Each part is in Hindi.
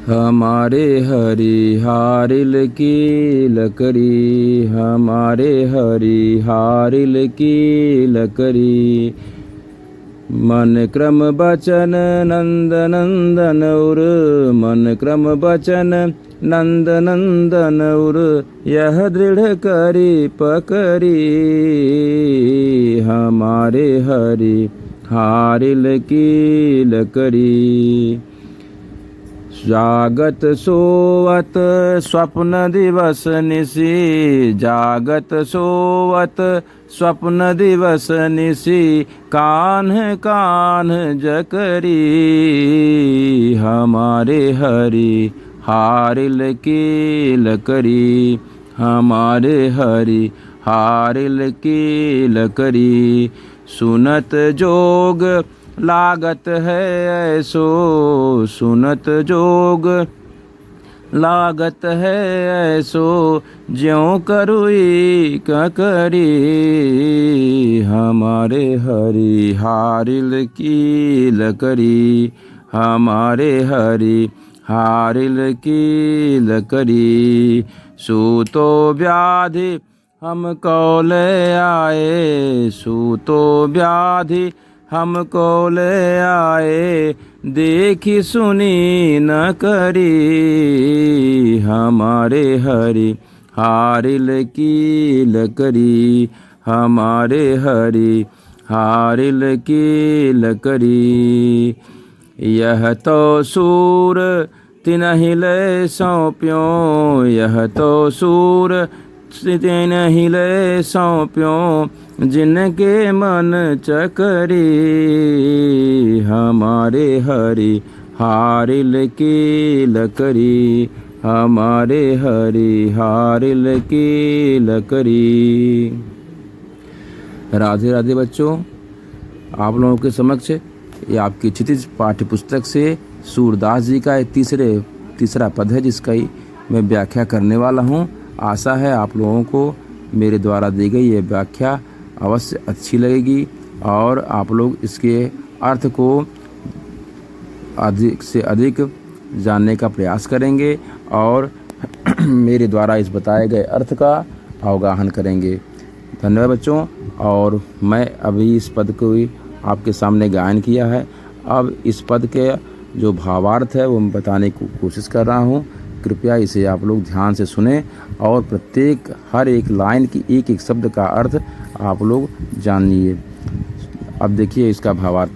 हमारे हरि हारिल की लकड़ी, हमारे हरि हारिल की लकड़ी। मन क्रम बचन नंद नंदन उर, मन क्रम बचन नंद नंदन उर, यह दृढ़ करी पकड़ी। हमारे हरि हारिल की लकड़ी। जागत सोवत स्वप्न दिवस निशि, जागत सोवत स्वप्न दिवस निशि, कान्ह कान्ह जकरी। हमारे हरि हारिल की लकड़ी, हमारे हरि हारिल की लकड़ी। सुनत जोग लागत है ऐसो, सुनत जोग लागत है ऐसो, ज्यों करुई ककरी। हमारे हरि हारिल की लकड़ी, हमारे हरि हारिल की लकड़ी। सूतो व्याधि हम कौले आए, सूतो व्याधि हमको ले आए, देखी सुनी न करी। हमारे हरि हारिल की लकड़ी, हमारे हरि हारिल की लकड़ी। यह तो सूर तिन्हि ले सौंप्यों, यह तो सूर तिन्हि ले सौंप्यों, जिनके मन चकरी। हमारे हरि हारिल की लकड़ी, हमारे हरि हारिल की लकड़ी। राधे राधे बच्चों, आप लोगों के समक्ष ये आपकी क्षितिज पाठ्य पुस्तक से सूरदास जी का तीसरा पद है, जिसका ही मैं व्याख्या करने वाला हूँ। आशा है आप लोगों को मेरे द्वारा दी गई ये व्याख्या अवश्य अच्छी लगेगी और आप लोग इसके अर्थ को अधिक से अधिक जानने का प्रयास करेंगे और मेरे द्वारा इस बताए गए अर्थ का अवगाहन करेंगे। धन्यवाद बच्चों। और मैं अभी इस पद को आपके सामने गायन किया है। अब इस पद के जो भावार्थ है वो मैं बताने की कोशिश कर रहा हूँ। कृपया इसे आप लोग ध्यान से सुने और प्रत्येक हर एक लाइन की एक एक शब्द का अर्थ आप लोग जानिए। अब देखिए इसका भावार्थ।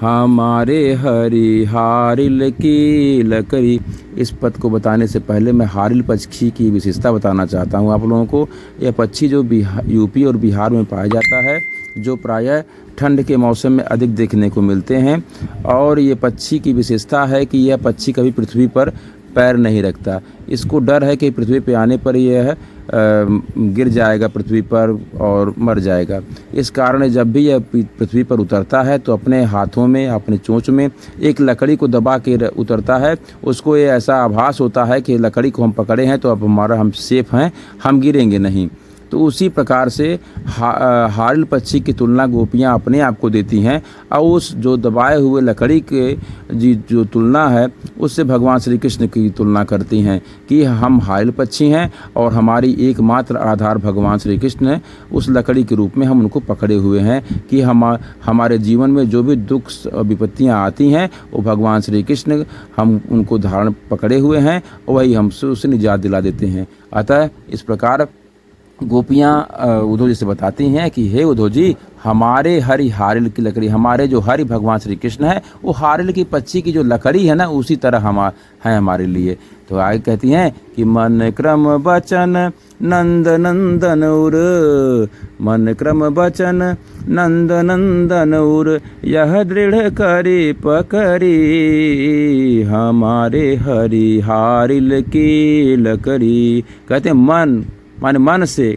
हमारे हरि हारिल की लकड़ी। इस पद को बताने से पहले मैं हारिल पक्षी की विशेषता बताना चाहता हूँ आप लोगों को। यह पक्षी जो यूपी और बिहार में पाया जाता है, जो प्रायः ठंड के मौसम में अधिक देखने को मिलते हैं। और ये पक्षी की विशेषता है कि यह पक्षी कभी पृथ्वी पर पैर नहीं रखता। इसको डर है कि पृथ्वी पे आने पर यह गिर जाएगा पृथ्वी पर और मर जाएगा। इस कारण जब भी यह पृथ्वी पर उतरता है तो अपने हाथों में, अपने चोंच में एक लकड़ी को दबा के उतरता है। उसको ये ऐसा आभास होता है कि लकड़ी को हम पकड़े हैं तो अब हम सेफ हैं, हम गिरेंगे नहीं। तो उसी प्रकार से हारिल पक्षी की तुलना गोपियाँ अपने आप को देती हैं और उस जो दबाए हुए लकड़ी के जो तुलना है उससे भगवान श्री कृष्ण की तुलना करती हैं कि हम हारिल पक्षी हैं और हमारी एकमात्र आधार भगवान श्री कृष्ण है। उस लकड़ी के रूप में हम उनको पकड़े हुए हैं कि हमारे जीवन में जो भी दुख विपत्तियाँ आती हैं वो भगवान श्री कृष्ण हम उनको धारण पकड़े हुए हैं और वही हमसे उसे निजात दिला देते हैं। अतः इस प्रकार गोपियाँ उद्धव जी से बताती हैं कि हे उद्धव जी, हमारे हरि हारिल की लकड़ी, हमारे जो हरि भगवान श्री कृष्ण है वो हारिल की पक्षी की जो लकड़ी है ना, उसी तरह है हमारे लिए। तो आगे कहती हैं कि मन क्रम बचन नंद नंदन उर, मन क्रम बचन नंद नंदन उर, यह दृढ़ करी पकड़ी। हमारे हरि हारिल की लकड़ी। कहते हैं मन माने मन से,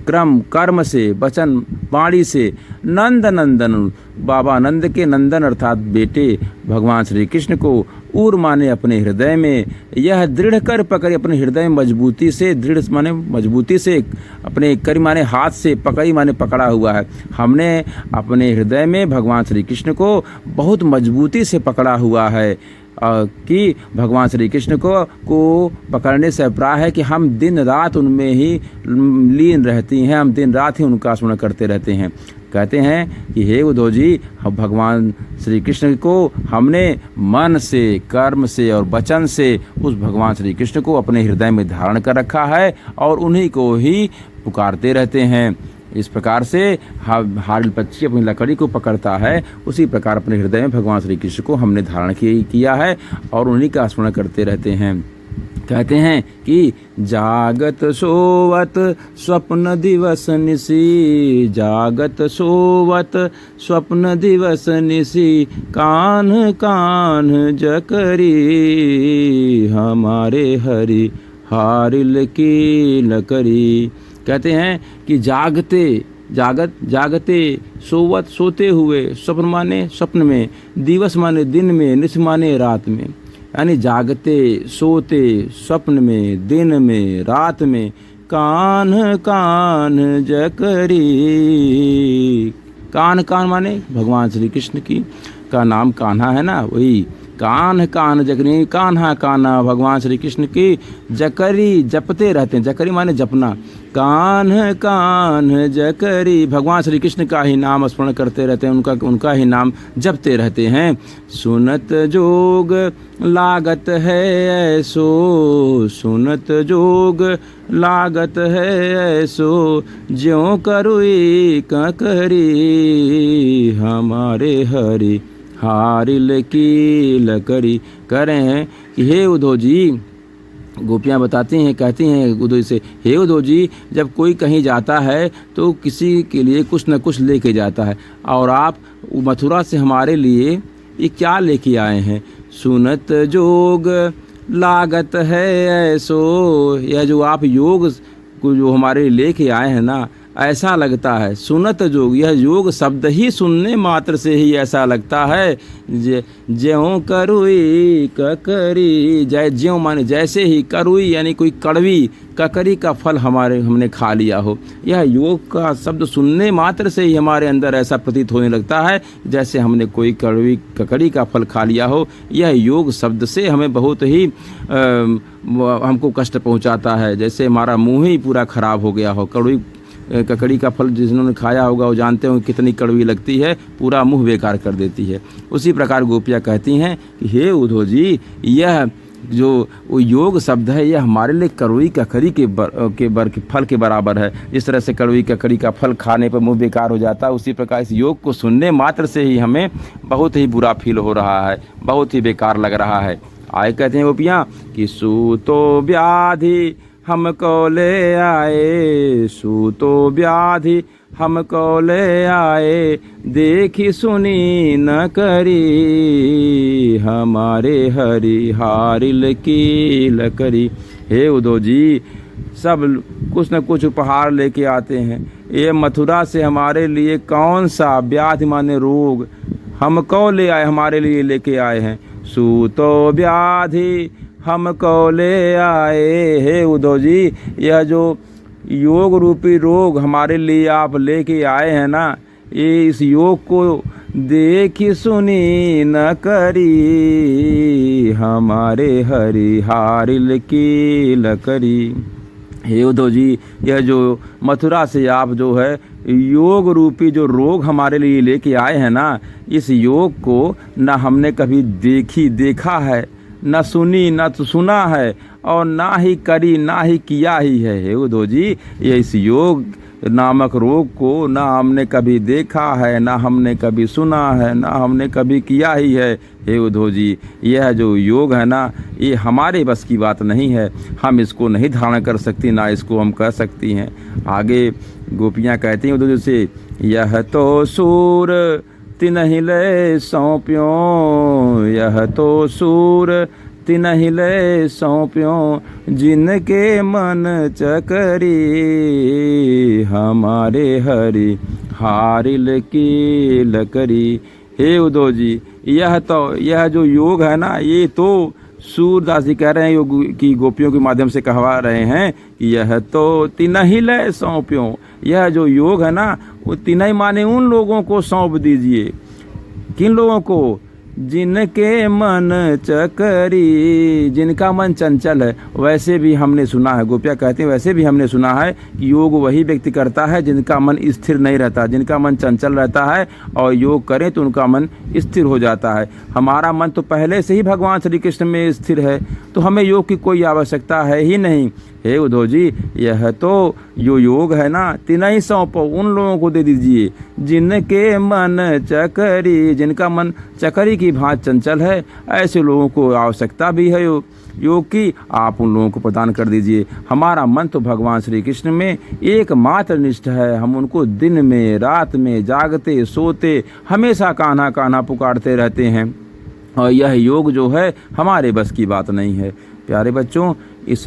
क्रम कर्म से, वचन वाणी से, नंद नंदन बाबा नंद के नंदन अर्थात बेटे भगवान श्री कृष्ण को, उर माने अपने हृदय में, यह दृढ़ कर पकड़ी अपने हृदय में मजबूती से, दृढ़ माने मजबूती से, अपने करी माने हाथ से, पकड़ी माने पकड़ा हुआ है। हमने अपने हृदय में भगवान श्री कृष्ण को बहुत मजबूती से पकड़ा हुआ है। कि भगवान श्री कृष्ण को पकड़ने से अभिप्राय है कि हम दिन रात उनमें ही लीन रहती हैं, हम दिन रात ही उनका स्मरण करते रहते हैं। कहते हैं कि हे उद्धव जी, भगवान श्री कृष्ण को हमने मन से, कर्म से और वचन से उस भगवान श्री कृष्ण को अपने हृदय में धारण कर रखा है और उन्हीं को ही पुकारते रहते हैं। इस प्रकार से हारिल पक्षी अपनी लकड़ी को पकड़ता है, उसी प्रकार अपने हृदय में भगवान श्री कृष्ण को हमने धारण किया है और उन्हीं का स्मरण करते रहते हैं। कहते हैं कि जागत सोवत स्वप्न दिवस निसी, जागत सोवत स्वप्न दिवस निसी, कान्ह कान्ह जकरी हमारे हरि हारिल की लकड़ी। कहते हैं कि जागते सोवत सोते हुए, स्वप्न माने स्वप्न में, दिवस माने दिन में, निश माने रात में, यानी जागते सोते स्वप्न में, दिन में, रात में, कान्ह कान्ह जकरी। कान्ह माने भगवान श्री कृष्ण की का नाम कान्हा है ना, वही कान्ह कान्ह जकरी, कान्हा कान्हा भगवान श्री कृष्ण की जकरी जपते रहते हैं। जकरी माने जपना, कान्ह कान्ह जकरी भगवान श्री कृष्ण का ही नाम स्मरण करते रहते हैं, उनका ही नाम जपते रहते हैं। सुनत जोग लागत है ऐसो, सुनत जोग लागत है ऐसो, ज्यों करुई ककरी हमारे हरि हारिल की लकड़ी। कह रहे हैं कि हे उद्धव जी, गोपियाँ बताती हैं, कहती हैं उद्धव से, हे उद्धव जी, जब कोई कहीं जाता है तो किसी के लिए कुछ न कुछ लेके जाता है, और आप मथुरा से हमारे लिए ये क्या लेके आए हैं? सुनत जोग लागत है ऐसो, यह जो आप योग को जो हमारे लिए लेके आए हैं ना, ऐसा लगता है। सुनत जोग, यह योग शब्द ही सुनने मात्र से ही ऐसा लगता है। ज्यों करुई ककरी, ज्यों माने जैसे ही, करुई यानी कोई कड़वी, ककरी का फल हमने खा लिया हो। यह योग का शब्द सुनने मात्र से ही हमारे अंदर ऐसा प्रतीत होने लगता है जैसे हमने कोई ककड़ी का फल खा लिया हो। यह योग शब्द से हमें बहुत ही हमको कष्ट पहुंचाता है, जैसे हमारा मुंह ही पूरा खराब हो गया हो। ककड़ी का फल जिन्होंने खाया होगा वो जानते हो कितनी कड़वी लगती है, पूरा मुंह बेकार कर देती है। उसी प्रकार गोपियाँ कहती हैं कि हे उद्धव जी, यह जो वो योग शब्द है यह हमारे लिए कड़वी ककड़ी के फल के बराबर है। जिस तरह से कड़वी ककड़ी का फल खाने पर मुंह बेकार हो जाता है, उसी प्रकार इस योग को सुनने मात्र से ही हमें बहुत ही बुरा फील हो रहा है, बहुत ही बेकार लग रहा है। आए कहते हैं गोपियाँ कि सूतो व्याधि हमको ले आए, सूतो व्याधि हमको ले आए, देखी सुनी न करी हमारे हरि हारिल की लकड़ी। हे उद्धव जी, सब कुछ न कुछ उपहार लेके आते हैं, ये मथुरा से हमारे लिए कौन सा व्याधि माने रोग हमको ले आए, हमारे लिए लेके आए हैं। सूतो व्याधि हमको ले आए, हे उद्धव जी, यह जो योग रूपी रोग हमारे लिए आप लेके आए हैं ना, ये इस योग को देखी सुनी न करी हमारे हरि हारिल की लकड़ी। हे उद्धव जी, यह जो मथुरा से आप जो है योग रूपी जो रोग हमारे लिए लेके आए हैं ना, इस योग को न हमने कभी देखा है, न सुनी, न तो सुना है, और ना ही करी, ना ही किया ही है। हे उद्धव जी, ये इस योग नामक रोग को ना हमने कभी देखा है, ना हमने कभी सुना है, ना हमने कभी किया ही है। हे उद्धव जी, यह जो योग है ना, ये हमारे बस की बात नहीं है, हम इसको नहीं धारण कर सकती, ना इसको हम कर सकती हैं। आगे गोपियाँ कहती हैं उद्धव जी से, यह तो सूर तिनहि ले सौंप्यों, यह तो सूर तिनहि ले सौंप्यों, जिनके मन चकरी हमारे हरि हारिल की लकड़ी। हे उद्धव जी, यह जो योग है ना, ये तो सूरदास जी कह रहे हैं, योग की गोपियों के माध्यम से कहवा रहे हैं कि यह तो तिनहि ले सौंप्यों, यह जो योग है ना, वो तिनहि माने उन लोगों को सौंप दीजिए। किन लोगों को? जिनके मन चकरी, जिनका मन चंचल है। वैसे भी हमने सुना है, गोपियाँ कहते हैं वैसे भी हमने सुना है कि योग वही व्यक्ति करता है जिनका मन स्थिर नहीं रहता, जिनका मन चंचल रहता है और योग करें तो उनका मन स्थिर हो जाता है। हमारा मन तो पहले से ही भगवान श्री कृष्ण में स्थिर है, तो हमें योग की कोई आवश्यकता है ही नहीं। हे उद्धव जी, यह तो जो योग है ना, तिनहि सौंपो, उन लोगों को दे दीजिए जिनके मन चकरी, जिनका मन चकरी की भांति चंचल है। ऐसे लोगों को आवश्यकता भी है योग की, आप उन लोगों को प्रदान कर दीजिए। हमारा मन तो भगवान श्री कृष्ण में एकमात्र निष्ठ है। हम उनको दिन में रात में जागते सोते हमेशा कान्हा कान्हा पुकारते रहते हैं, और यह योग जो है हमारे बस की बात नहीं है। प्यारे बच्चों, इस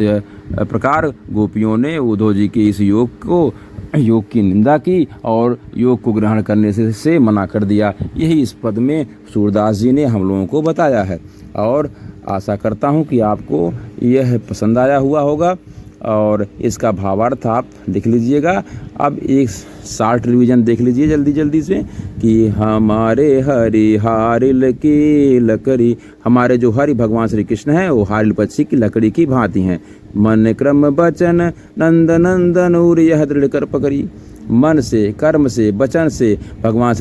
प्रकार गोपियों ने उद्धव जी के इस योग की निंदा की और योग को ग्रहण करने से मना कर दिया। यही इस पद में सूरदास जी ने हम लोगों को बताया है, और आशा करता हूँ कि आपको यह पसंद आया हुआ होगा और इसका भावार्थ आप लिख लीजिएगा। अब एक शार्ट रिवीजन देख लीजिए जल्दी जल्दी से कि हमारे हरि हारिल की लकड़ी, हमारे जो हरि भगवान श्री कृष्ण हैं वो हारिल पक्षी की लकड़ी की भांति हैं। मन क्रम वचन नंद नंदन उर यह दृढ़ कर पकड़ी, मन से कर्म से वचन से भगवान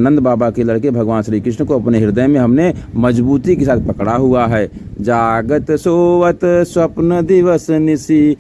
नंद बाबा के लड़के भगवान श्री कृष्ण को अपने हृदय में हमने मजबूती के साथ पकड़ा हुआ है। जागत सोवत स्वप्न दिवस निसी,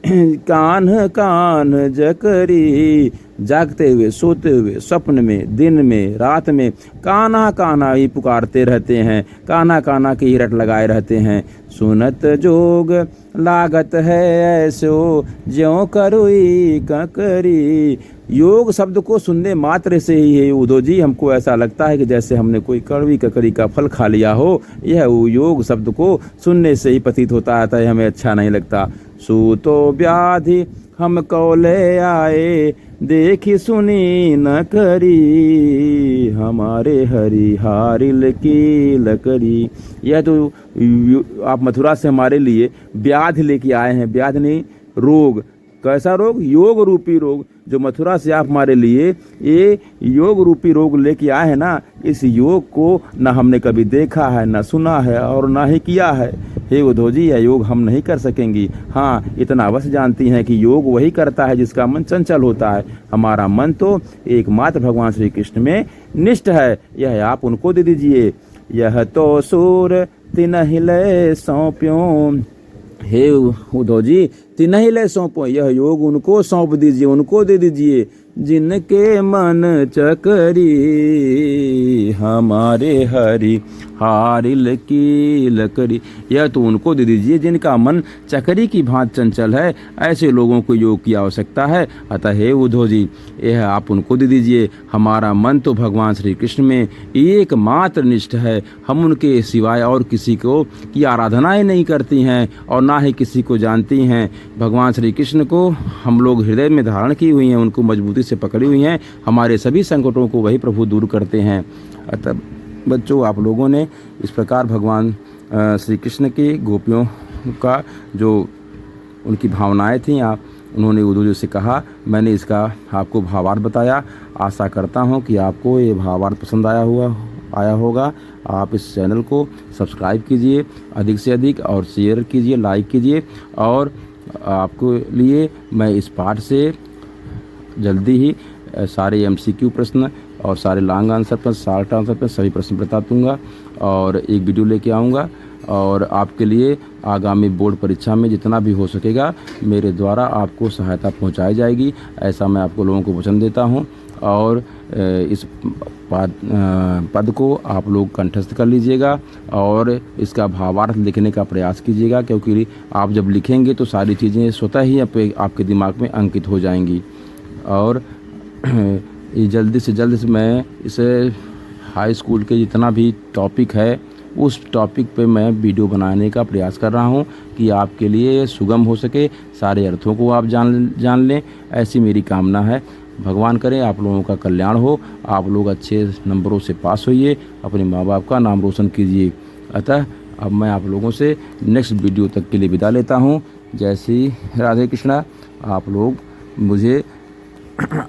कान्ह कान्ह जकरी, जागते हुए सोते हुए स्वप्न में दिन में रात में कान्हा कान्हा ही पुकारते रहते हैं, कान्हा कान्हा की ही रट लगाए रहते हैं। सुनत जोग लागत है ऐसो ज्यों करुई ककरी, योग शब्द को सुनने मात्र से ही है उद्धव जी हमको ऐसा लगता है कि जैसे हमने कोई कड़वी ककड़ी का फल खा लिया हो। यह योग शब्द को सुनने से ही प्रतीत होता है, हमें अच्छा नहीं लगता। सूतो व्याधि हम कौले आए, देखी सुनी न करी, हमारे हरि हारिल की लकड़ी। यह तो आप मथुरा से हमारे लिए व्याधि लेके आए हैं, व्याधि नहीं रोग। कैसा रोग? योग रूपी रोग। जो मथुरा से आप हमारे लिए ये योग रूपी रोग लेके आए हैं ना, इस योग को न हमने कभी देखा है, न सुना है और ना ही किया है। हे उद्धव जी, यह योग हम नहीं कर सकेंगी। हाँ, इतना अवश्य जानती हैं कि योग वही करता है जिसका मन चंचल होता है। हमारा मन तो एकमात्र भगवान श्री कृष्ण में निष्ठ है, यह आप उनको दे दीजिए। यह तो सूर तिनहि लय सौंप्यों, हे उद्धव जी तिनहि लय सौंपो, यह योग उनको सौंप दीजिए, उनको दे दीजिए। जिनके मन चकरी, हमारे हरि हारिल की लकड़ी, यह तो उनको दे दीजिए जिनका मन चकरी की भांति चंचल है। ऐसे लोगों को योग की आवश्यकता है। अतः हे उद्धव जी, यह आप उनको दे दीजिए। हमारा मन तो भगवान श्री कृष्ण में एकमात्र निष्ठ है। हम उनके सिवाय और किसी को की आराधनाएं नहीं करती हैं और ना ही किसी को जानती हैं। भगवान श्री कृष्ण को हम लोग हृदय में धारण की हुई हैं, उनको मजबूती से पकड़ी हुई हैं। हमारे सभी संकटों को वही प्रभु दूर करते हैं। अतः बच्चों, आप लोगों ने इस प्रकार भगवान श्री कृष्ण की गोपियों का जो उनकी भावनाएं थीं, उन्होंने उद्धव जी से कहा, मैंने इसका आपको भावार्थ बताया। आशा करता हूं कि आपको ये भावार्थ पसंद आया होगा। आप इस चैनल को सब्सक्राइब कीजिए अधिक से अधिक और शेयर कीजिए, लाइक कीजिए। और आपको लिए मैं इस पाठ से जल्दी ही सारे MCQ प्रश्न और सारे लॉन्ग आंसर पर, शॉर्ट आंसर पर सभी प्रश्न बता दूँगा और एक वीडियो लेके आऊँगा। और आपके लिए आगामी बोर्ड परीक्षा में जितना भी हो सकेगा मेरे द्वारा आपको सहायता पहुंचाई जाएगी, ऐसा मैं आपको लोगों को वचन देता हूं। और इस पद को आप लोग कंठस्थ कर लीजिएगा और इसका भावार्थ लिखने का प्रयास कीजिएगा, क्योंकि आप जब लिखेंगे तो सारी चीज़ें स्वतः ही आपके दिमाग में अंकित हो जाएंगी। और जल्दी से मैं इसे हाई स्कूल के जितना भी टॉपिक है उस टॉपिक पे मैं वीडियो बनाने का प्रयास कर रहा हूँ कि आपके लिए सुगम हो सके, सारे अर्थों को आप जान लें, ऐसी मेरी कामना है। भगवान करे आप लोगों का कल्याण हो, आप लोग अच्छे नंबरों से पास होइए, अपने माँ बाप का नाम रोशन कीजिए। अतः अब मैं आप लोगों से नेक्स्ट वीडियो तक के लिए विदा लेता हूँ। जय श्री राधे कृष्णा। आप लोग मुझे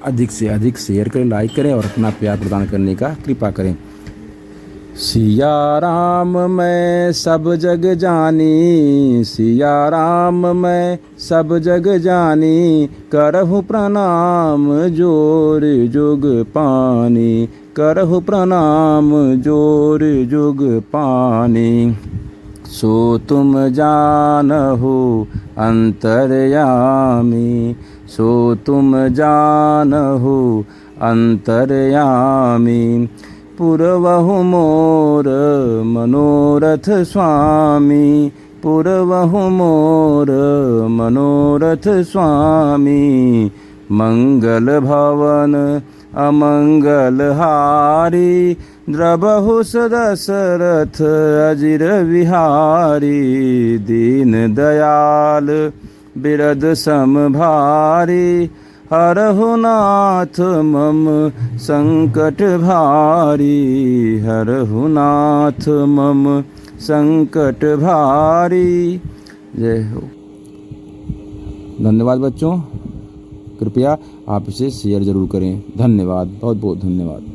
अधिक से अधिक शेयर करें, लाइक करें और अपना प्यार प्रदान करने का कृपा करें। सिया राम मैं सब जग जानी, सिया राम मैं सब जग जानी, करहु प्रणाम जोर जुग पानी, करहु प्रणाम जोर जुग पानी। सो तुम जानहु अंतर्यामी, सो तुम जानहु अंतर्यामी। पुरवहु मोर मनोरथ स्वामी, पुरवहु मोर मनोरथ स्वामी। मंगल भवन अमंगल हारी, द्रबहु दशरथ अजिर विहारी। दीन दयाल बिरद सम भारी, हरहु नाथ मम संकट भारी, हरहु नाथ मम संकट भारी। जय हो। धन्यवाद बच्चों, कृपया आप इसे शेयर ज़रूर करें। धन्यवाद, बहुत बहुत धन्यवाद।